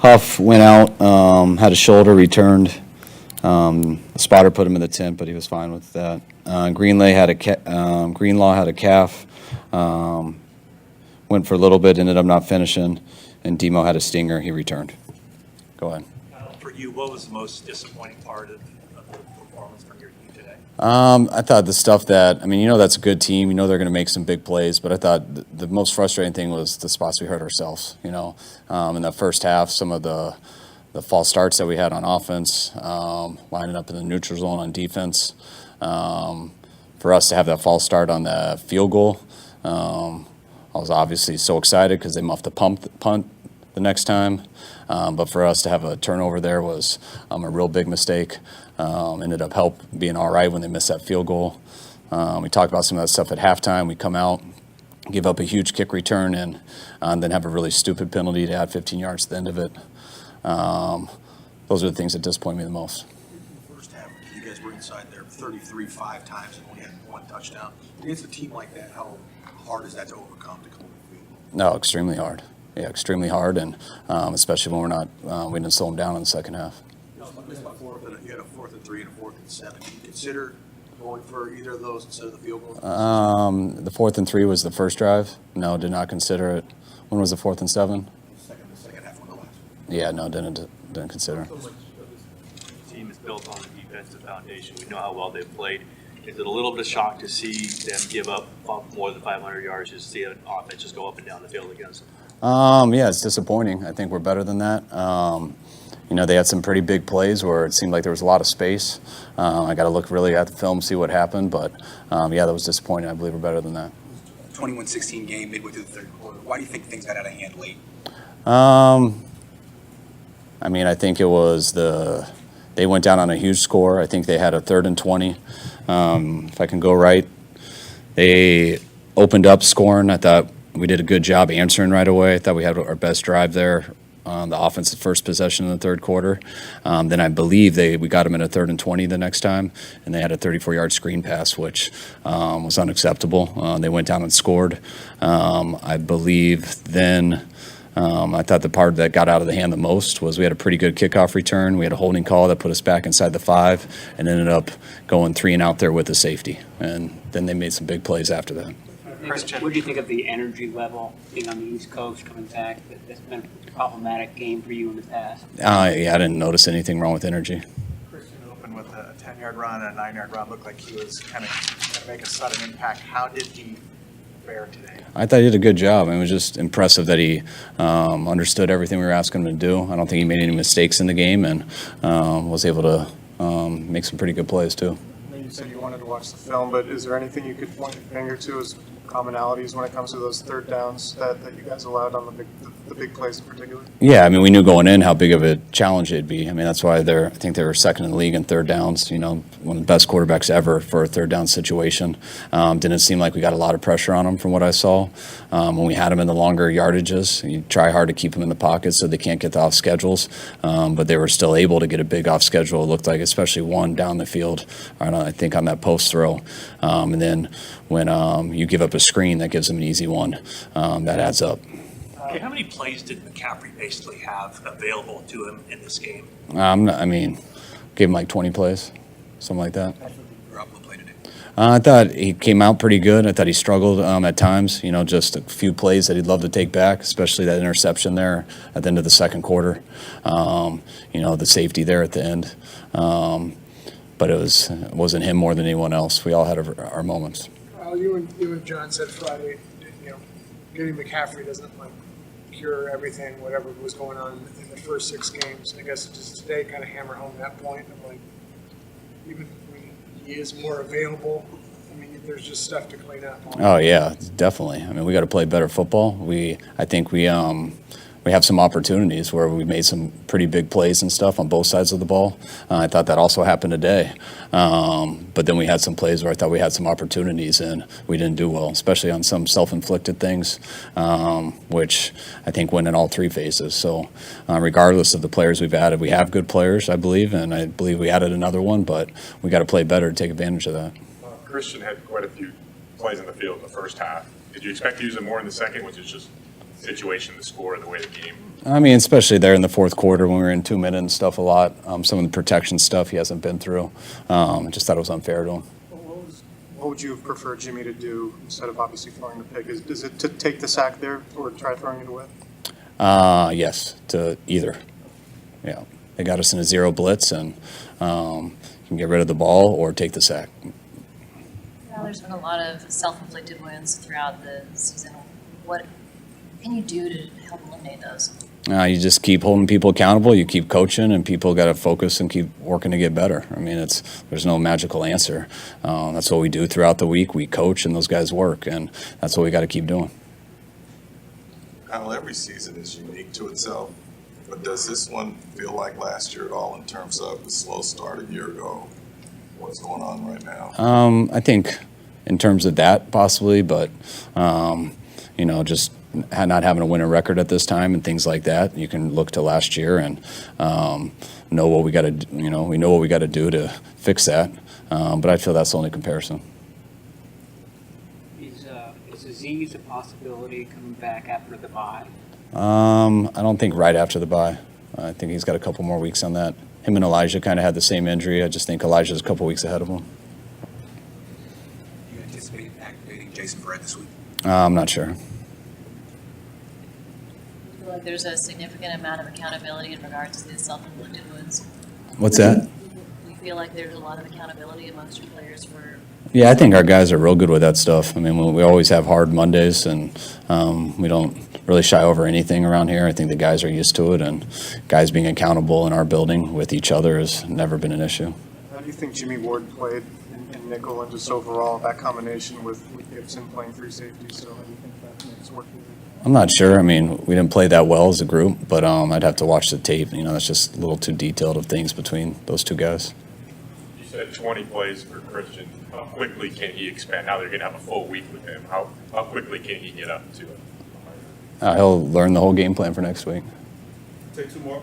Huff went out, had a shoulder, returned. The spotter put him in the tent, but he was fine with that. Greenlaw had a calf. Went for a little bit, ended up not finishing. And Demo had a stinger. He returned. Go ahead. For you, what was the most disappointing part of the performance from your team today? I thought the stuff that, that's a good team. They're going to make some big plays, but I thought the most frustrating thing was the spots we hurt ourselves. In the first half, some of the false starts that we had on offense, lining up in the neutral zone on defense. For us to have that false start on the field goal, I was obviously so excited because they muffed the punt the next time. But for us to have a turnover there was a real big mistake. Ended up being all right when they missed that field goal. We talked about some of that stuff at halftime. We come out, give up a huge kick return, and then have a really stupid penalty to add 15 yards at the end of it. Those are the things that disappoint me the most. In the first half, you guys were inside there 33 5 times and only had one touchdown. Against a team like that, how hard is that to overcome to come to the field? No, extremely hard. Yeah, extremely hard, and especially when we didn't slow them down in the second half. You had a 4th and 3 and a 4th and 7. Do you consider going for either of those instead of the field goal? The 4th and 3 was the first drive. No, did not consider it. When was the 4th and 7? The second half of the last. Yeah, no, didn't consider. The team is built on a defensive foundation. We know how well they've played. Is it a little bit of shock to see them give up more than 500 yards, just see an offense just go up and down the field against them? Yeah, it's disappointing. I think we're better than that. They had some pretty big plays where it seemed like there was a lot of space. I got to look really at the film, see what happened. But, that was disappointing. I believe we're better than that. 21-16 game midway through the third quarter. Why do you think things got out of hand late? I think it was they went down on a huge score. I think they had a 3rd and 20. If I can go right, they opened up scoring. I thought we did a good job answering right away. I thought we had our best drive there on the offensive first possession in the third quarter. Then I believe we got them in a 3rd and 20 the next time, and they had a 34-yard screen pass, which was unacceptable. They went down and scored. I believe then I thought the part that got out of the hand the most was we had a pretty good kickoff return. We had a holding call that put us back inside the 5 and ended up going 3 and out there with the safety. And then they made some big plays after that. What do you think of the energy level being on the East Coast coming back? That's been a problematic game for you in the past. I didn't notice anything wrong with energy. Christian opened with a 10-yard run and a 9-yard run. Looked like he was kind of going to make a sudden impact. How did he fare today? I thought he did a good job. It was just impressive that he understood everything we were asking him to do. I don't think he made any mistakes in the game and was able to make some pretty good plays too. You said you wanted to watch the film, but is there anything you could point your finger to as commonalities when it comes to those third downs that you guys allowed on the big plays in particular? Yeah, we knew going in how big of a challenge it'd be. That's why I think they were second in the league in third downs. One of the best quarterbacks ever for a third down situation. Didn't seem like we got a lot of pressure on them from what I saw. When we had them in the longer yardages, you try hard to keep them in the pocket so they can't get the off schedules. But they were still able to get a big off schedule. It looked like, especially one down the field, I think on that post throw. And then when you give up a screen, that gives them an easy one. That adds up. Okay, how many plays did McCaffrey basically have available to him in this game? Gave him like 20 plays, something like that. Garoppolo played today. I thought he came out pretty good. I thought he struggled at times, just a few plays that he'd love to take back, especially that interception there at the end of the second quarter. The safety there at the end. But it wasn't him more than anyone else. We all had our moments. You and John said Friday, getting McCaffrey doesn't cure everything, whatever was going on in the first 6 games. I guess just today kind of hammer home that point of even when he is more available, there's just stuff to clean up. Oh yeah, definitely. We got to play better football. I think we have some opportunities where we made some pretty big plays and stuff on both sides of the ball. I thought that also happened today. But then we had some plays where I thought we had some opportunities and we didn't do well, especially on some self-inflicted things, which I think went in all 3 phases. So regardless of the players we've added, we have good players, I believe, and I believe we added another one, but we got to play better to take advantage of that. Christian had quite a few plays in the field in the first half. Did you expect to use them more in the second, which is just situation, the score, and the way the game I mean, especially there in the fourth quarter when we were in 2-minute and stuff a lot. Some of the protection stuff he hasn't been through. I just thought it was unfair to him. What would you have preferred Jimmy to do instead of obviously throwing the pick? Is it to take the sack there or try throwing it away? Yes, to either. Yeah, they got us in a 0 blitz, and you can get rid of the ball or take the sack. Yeah, there's been a lot of self-inflicted wounds throughout the season. What can you do to help eliminate those? You just keep holding people accountable. You keep coaching, and people got to focus and keep working to get better. I mean, there's no magical answer. That's what we do throughout the week. We coach, and those guys work, and that's what we got to keep doing. Kyle, every season is unique to itself, but does this one feel like last year at all in terms of the slow start a year ago? What's going on right now? I think in terms of that, possibly, but just not having a winning record at this time and things like that, you can look to last year and know what we got to. We know what we got to do to fix that. But I feel that's the only comparison. Is Aziz a possibility coming back after the bye? I don't think right after the bye. I think he's got a couple more weeks on that. Him and Elijah kind of had the same injury. I just think Elijah's a couple weeks ahead of him. You anticipate activating Jason Verrett this week? I'm not sure. I feel like there's a significant amount of accountability in regards to the self-inflicted wounds. What's that? We feel like there's a lot of accountability amongst your players for. Yeah, I think our guys are real good with that stuff. I mean, we always have hard Mondays, and we don't really shy over anything around here. I think the guys are used to it, and guys being accountable in our building with each other has never been an issue. How do you think Jimmy Ward played in nickel and just overall that combination with Gibson playing 3 safeties? So how do you think that makes work? I'm not sure. I mean, we didn't play that well as a group, but I'd have to watch the tape. That's just a little too detailed of things between those two guys. You said 20 plays for Christian. How quickly can he expand? Now they're going to have a full week with him. How quickly can he get up to it? He'll learn the whole game plan for next week. Take 2 more.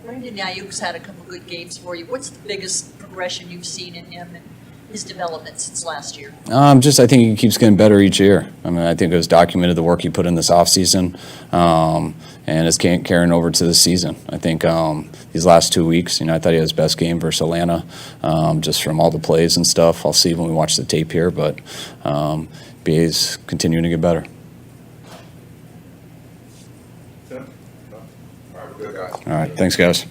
Brandon Ayuk's had a couple good games for you. What's the biggest progression you've seen in him and his development since last year? I think he keeps getting better each year. I mean, I think it was documented the work he put in this offseason, and it's carrying over to this season. I think these last 2 weeks, I thought he had his best game versus Atlanta, just from all the plays and stuff. I'll see when we watch the tape here, but BA's continuing to get better. All right, good guys. All right, thanks, guys.